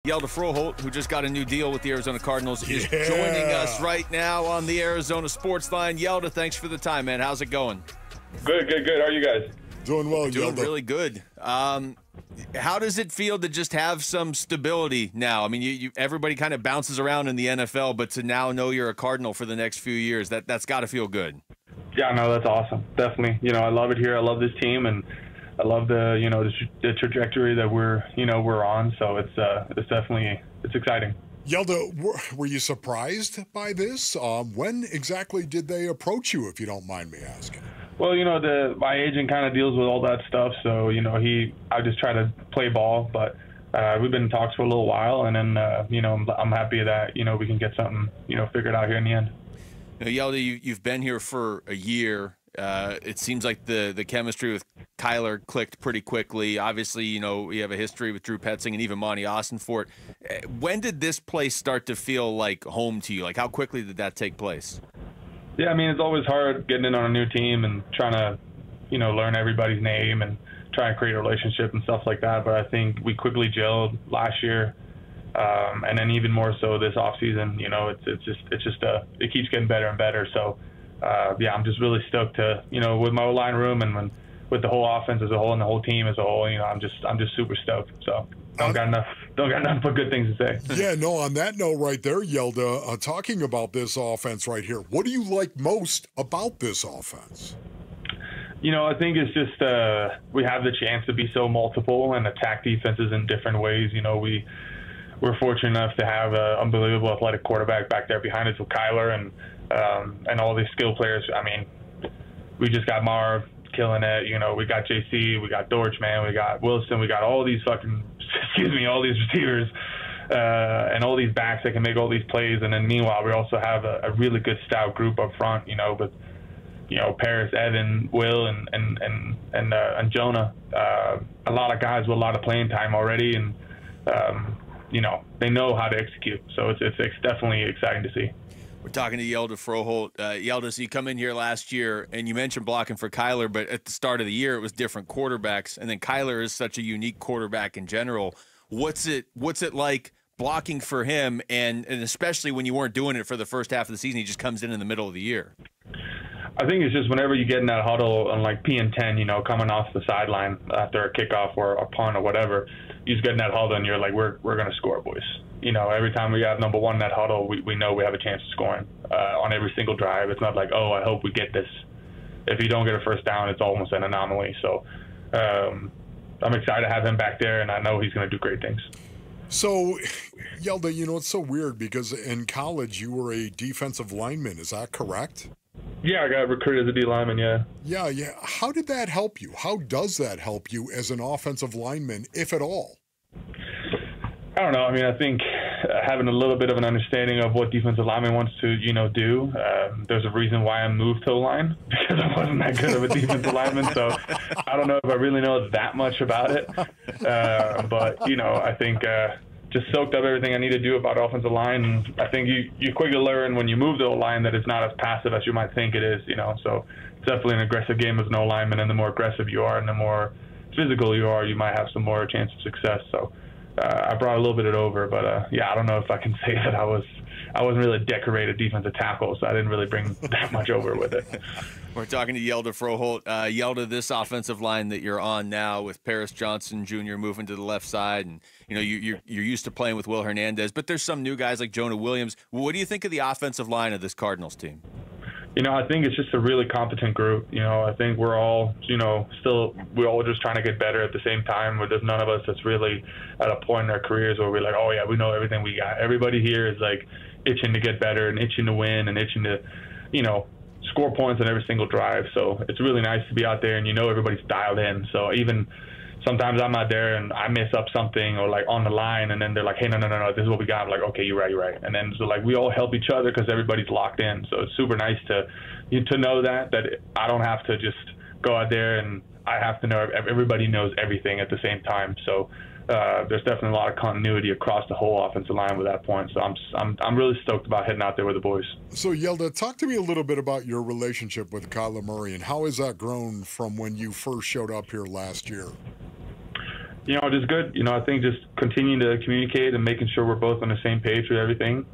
Hjalte Froholdt, who just got a new deal with the Arizona Cardinals, is joining us right now on the Arizona Sports Line. Hjalte, thanks for the time, man. How's it going? Good. How are you guys? Doing well, Doing Hjalte. really good. How does it feel to just have some stability now? I mean, everybody kind of bounces around in the NFL, but to now know you're a Cardinal for the next few years, that's got to feel good. Yeah, no, that's awesome. Definitely. I love it here. I love this team, and I love the trajectory that we're on. So it's definitely exciting. Hjalte, were you surprised by this? When exactly did they approach you, if you don't mind me asking? Well, my agent kind of deals with all that stuff, so I just try to play ball, but we've been in talks for a little while, and then I'm happy that we can get something figured out here in the end. Hjalte, you've been here for a year. It seems like the chemistry with Kyler clicked pretty quickly. Obviously, we have a history with Drew Petzing and even Monty Austinfort. When did this place start to feel like home to you? Like, how quickly did that take place? Yeah, I mean, it's always hard getting in on a new team and trying to, learn everybody's name and try and create a relationship and stuff like that. But I think we quickly gelled last year, and then even more so this offseason. It keeps getting better and better. So, I'm just really stoked to, with my line room and with the whole offense as a whole and the whole team as a whole. I'm just super stoked. So don't got enough but good things to say. Yeah, no, on that note right there, Hjalte, talking about this offense right here, what do you like most about this offense? I think it's just we have the chance to be so multiple and attack defenses in different ways. We're fortunate enough to have an unbelievable athletic quarterback back there behind us with Kyler and all these skill players. I mean, we just got Marv killing it. We got JC, we got Dortch, man, we got Wilson, we got all these all these receivers and all these backs that can make all these plays. And then meanwhile, we also have a really good stout group up front, with Paris, Evan, Will, and Jonah. A lot of guys with a lot of playing time already, and they know how to execute. So it's definitely exciting to see. We're talking to Hjalte Froholdt. Hjalte, so you come in here last year, and you mentioned blocking for Kyler, but at the start of the year, it was different quarterbacks, and then Kyler is such a unique quarterback in general. What's it like blocking for him, and especially when you weren't doing it for the first half of the season, he just comes in the middle of the year? I think it's just whenever you get in that huddle on like P and 10, coming off the sideline after a kickoff or a punt or whatever, you just get in that huddle and you're like, we're going to score, boys. Every time we have number one in that huddle, we know we have a chance of scoring on every single drive. It's not like, oh, I hope we get this. If you don't get a first down, it's almost an anomaly. So I'm excited to have him back there, and I know he's going to do great things. So, Hjalte, it's so weird because in college you were a defensive lineman. Is that correct? Yeah, I got recruited as a D lineman, yeah. Yeah. How did that help you? How does that help you as an offensive lineman, if at all? I don't know. I mean, I think having a little bit of an understanding of what defensive lineman wants to, do. There's a reason why I moved to the line, because I wasn't that good of a defensive lineman. So I don't know if I really know that much about it. But, I think just soaked up everything I need to do about offensive line. And I think you quickly learn when you move to the line that it's not as passive as you might think it is, So it's definitely an aggressive game as an O-lineman, and the more aggressive you are and the more physical you are, you might have some more chance of success. So I brought a little bit of it over, but I don't know if I can say that I wasn't really a decorated defensive tackle, so I didn't really bring that much over with it. We're talking to Hjalte Froholdt. Hjalte, this offensive line that you're on now with Paris Johnson Jr. moving to the left side, and you're used to playing with Will Hernandez, but there's some new guys like Jonah Williams. What do you think of the offensive line of this Cardinals team? I think it's just a really competent group. I think we're all, we're all just trying to get better at the same time. Where there's none of us that's really at a point in our careers where we're like, oh yeah, we know everything we got. Everybody here is like itching to get better and itching to win and itching to, score points on every single drive. So it's really nice to be out there and everybody's dialed in. So even sometimes I'm out there and I mess up something or like on the line, and then they're like, hey, no, this is what we got. I'm like, okay, you're right. And then so like we all help each other because everybody's locked in. So it's super nice to know that I don't have to just go out there and I have to know everybody knows everything at the same time. So there's definitely a lot of continuity across the whole offensive line with that point. So I'm really stoked about heading out there with the boys. So Hjalte, talk to me a little bit about your relationship with Kyler Murray and how has that grown from when you first showed up here last year? Just good. I think just continuing to communicate and making sure we're both on the same page with everything.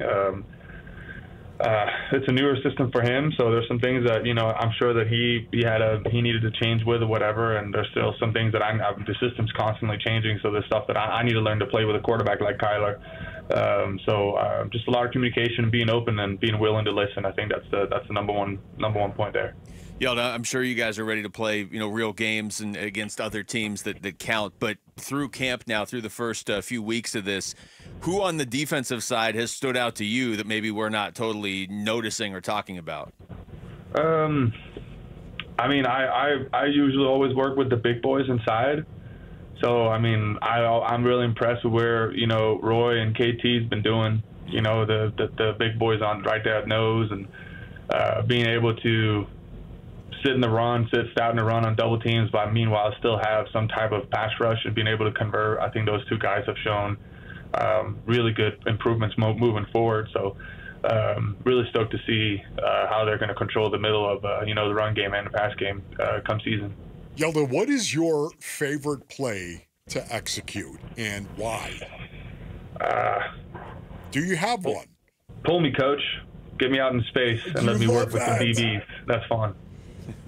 It's a newer system for him, so there's some things that I'm sure that he needed to change with or whatever, and there's still some things that the system's constantly changing, so there's stuff that I need to learn to play with a quarterback like Kyler. Just a lot of communication and being open and being willing to listen. I think that's the number one point there. Hjalte, I'm sure you guys are ready to play, real games and against other teams that count. But through camp now, through the first few weeks of this, who on the defensive side has stood out to you that maybe we're not totally noticing or talking about? I usually always work with the big boys inside. So, I'm really impressed with where, Roy and KT's been doing, the big boys on right there at nose, and being able to sit stout in the run on double teams, but meanwhile still have some type of pass rush and being able to convert. I think those two guys have shown really good improvements moving forward. So really stoked to see how they're going to control the middle of the run game and the pass game come season. Hjalte, what is your favorite play to execute and why? Do you have one? Pull me, coach. Get me out in space and let me work with the DBs. That's fun.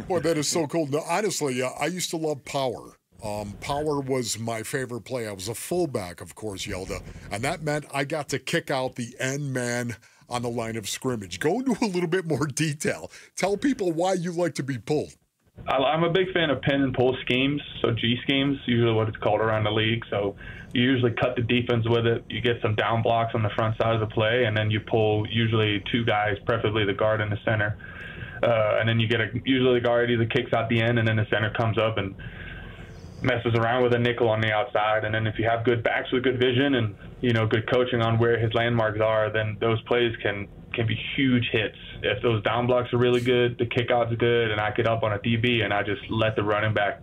Boy, that is so cool. No, honestly, I used to love power. Power was my favorite play. I was a fullback, of course, Hjalte, and that meant I got to kick out the end man on the line of scrimmage. Go into a little bit more detail. Tell people why you like to be pulled. I'm a big fan of pin and pull schemes, so G schemes, usually what it's called around the league. So you usually cut the defense with it. You get some down blocks on the front side of the play, and then you pull usually two guys, preferably the guard and the center. And then you get usually the guard either kicks out the end, and then the center comes up and messes around with a nickel on the outside. And then if you have good backs with good vision and good coaching on where his landmarks are, then those plays can be huge hits. If those down blocks are really good, the kickout's good, and I get up on a DB and I just let the running back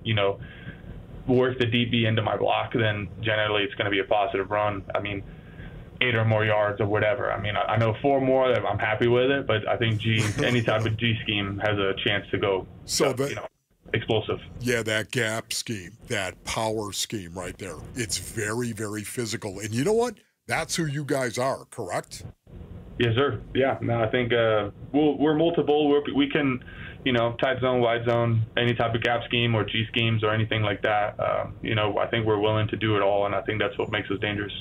work the DB into my block, then generally it's going to be a positive run. 8 or more yards or whatever. I know 4 more, I'm happy with it, but I think any type of G scheme has a chance to go explosive. Yeah, that gap scheme, that power scheme right there. It's very, very physical. And you know what? That's who you guys are, correct? Yes, sir. Yeah. No, I think we're multiple. We can, tight zone, wide zone, any type of gap scheme or G schemes or anything like that. I think we're willing to do it all, and I think that's what makes us dangerous.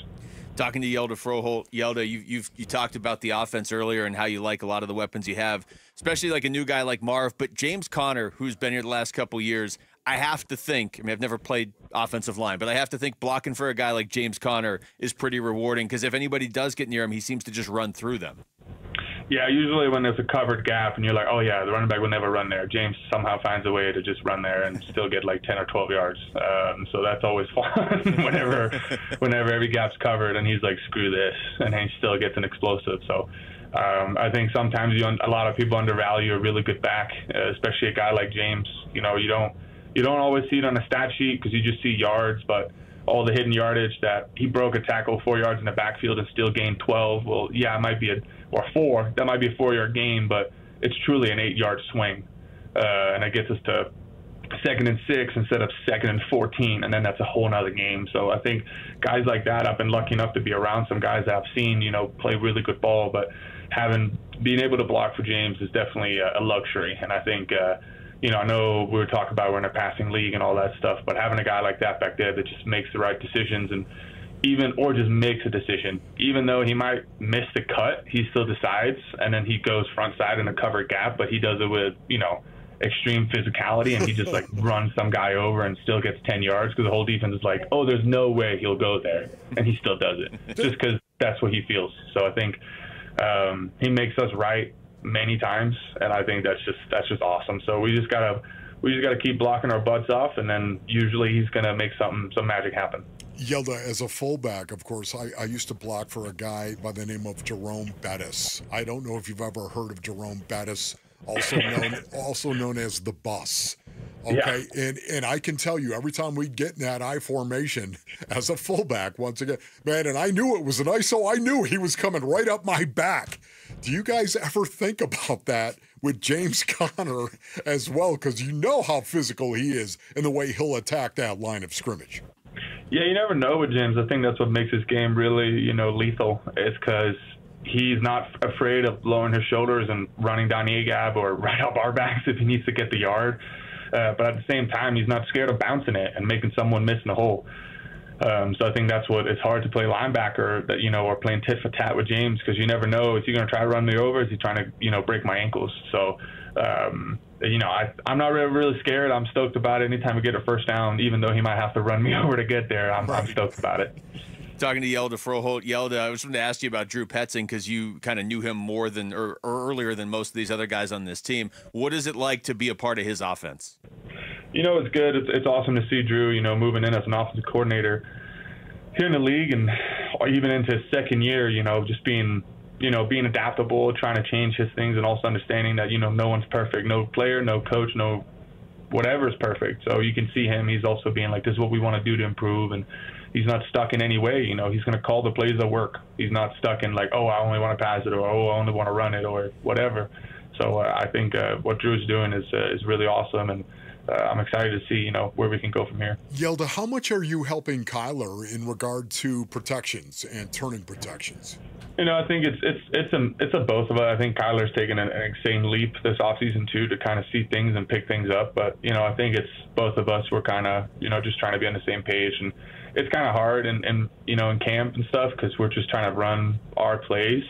Talking to Hjalte Froholdt. Hjalte, you talked about the offense earlier and how you like a lot of the weapons you have, especially like a new guy like Marv. But James Conner, who's been here the last couple years, I have to think, I've never played offensive line, but I have to think blocking for a guy like James Conner is pretty rewarding because if anybody does get near him, he seems to just run through them. Yeah, usually when there's a covered gap and you're like, oh, yeah, the running back will never run there, James somehow finds a way to just run there and still get like 10 or 12 yards. So that's always fun whenever every gap's covered and he's like, screw this, and he still gets an explosive. So I think sometimes a lot of people undervalue a really good back, especially a guy like James. You don't always see it on a stat sheet because you just see yards, but all the hidden yardage that he broke a tackle 4 yards in the backfield and still gained 12. Well, yeah, it might be or 4. That might be a 4-yard gain, but it's truly an 8-yard swing. And it gets us to 2nd and 6 instead of 2nd and 14, and then that's a whole nother game. So I think guys like that, I've been lucky enough to be around some guys that I've seen, play really good ball, but being able to block for James is definitely a luxury. And I think, I know we were talking about we're in a passing league and all that stuff, but having a guy like that back there that just makes the right decisions or just makes a decision, even though he might miss the cut, he still decides, and then he goes front side in a covered gap, but he does it with, extreme physicality, and he just like runs some guy over and still gets 10 yards because the whole defense is like, oh, there's no way he'll go there, and he still does it just because that's what he feels. So I think he makes us right many times, and I think that's just awesome. So we just gotta keep blocking our butts off, and then usually he's gonna make some magic happen. Hjalte, as a fullback, of course, I used to block for a guy by the name of Jerome Bettis. I don't know if you've ever heard of Jerome Bettis, also known as the Bus. Okay, yeah. And I can tell you, every time we'd get in that I formation as a fullback, once again, man, and I knew it was an ISO, I knew he was coming right up my back. Do you guys ever think about that with James Conner as well? Because you know how physical he is and the way he'll attack that line of scrimmage. Yeah, you never know with James. I think that's what makes his game really, lethal. It's because he's not afraid of lowering his shoulders and running down A-gap or right up our backs if he needs to get the yard. But at the same time, he's not scared of bouncing it and making someone miss in the hole. So I think that's what it's hard to play linebacker, or playing tit for tat with James, because you never know, is he going to try to run me over? Is he trying to, break my ankles? So, I'm not really scared. I'm stoked about it. Anytime we get a first down, even though he might have to run me over to get there, I'm stoked about it. Talking to Hjalte Froholdt. Hjalte, I was going to ask you about Drew Petzing because you kind of knew him more than or earlier than most of these other guys on this team. What is it like to be a part of his offense? It's good. It's awesome to see Drew, moving in as an offensive coordinator here in the league, and even into his second year, just being adaptable, trying to change his things, and also understanding that, no one's perfect. No player, no coach, no whatever is perfect. So you can see him. He's also being like, this is what we want to do to improve, and he's not stuck in any way. He's going to call the plays that work. He's not stuck in like, oh, I only want to pass it, or oh, I only want to run it, or whatever. So I think what Drew's doing is really awesome, and I'm excited to see, where we can go from here. Hjalte, how much are you helping Kyler in regard to protections and turning protections? I think it's a both of us. I think Kyler's taken an insane leap this offseason too, to kind of see things and pick things up. But I think it's both of us. We're kind of just trying to be on the same page, and it's kind of hard in camp and stuff, because we're just trying to run our plays.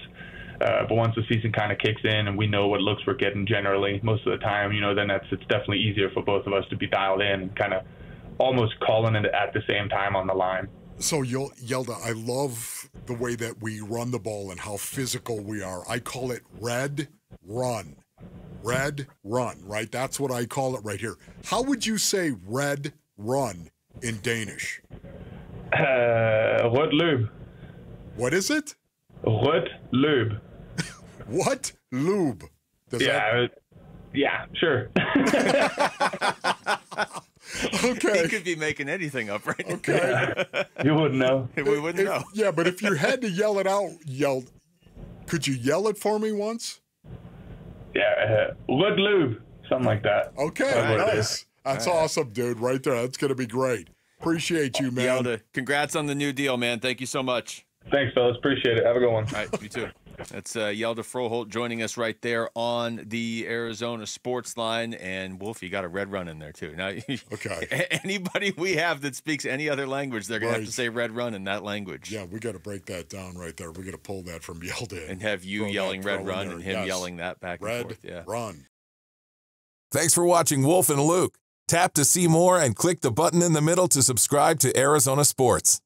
But once the season kind of kicks in and we know what looks we're getting generally most of the time, then it's definitely easier for both of us to be dialed in and kind of almost calling it at the same time on the line. So, Hjalte, I love the way that we run the ball and how physical we are. I call it red run. Red run, right? That's what I call it right here. How would you say red run in Danish? Rødt løb. What is it? Rødt løb. What? Lube. Yeah, sure. Okay. He could be making anything up right now. Okay. You wouldn't know. We wouldn't know. Yeah, but if you had to yell it out, could you yell it for me once? Yeah, rødt løb. Something like that. Okay, nice. That's awesome, dude, right there. That's going to be great. Appreciate you, man. Hjalte, congrats on the new deal, man. Thank you so much. Thanks, fellas. Appreciate it. Have a good one. All right, you too. That's Hjalte Froholdt joining us right there on the Arizona Sports Line. And, Wolf, you got a red run in there, too. Now, okay. Anybody we have that speaks any other language, they're going to have to say red run in that language. Yeah, we got to break that down right there. We got to pull that from Hjalte. And have you yelling red run and him yelling that back and forth. Red run. Thanks for watching Wolf and Luke. Tap to see more and click the button in the middle to subscribe to Arizona Sports.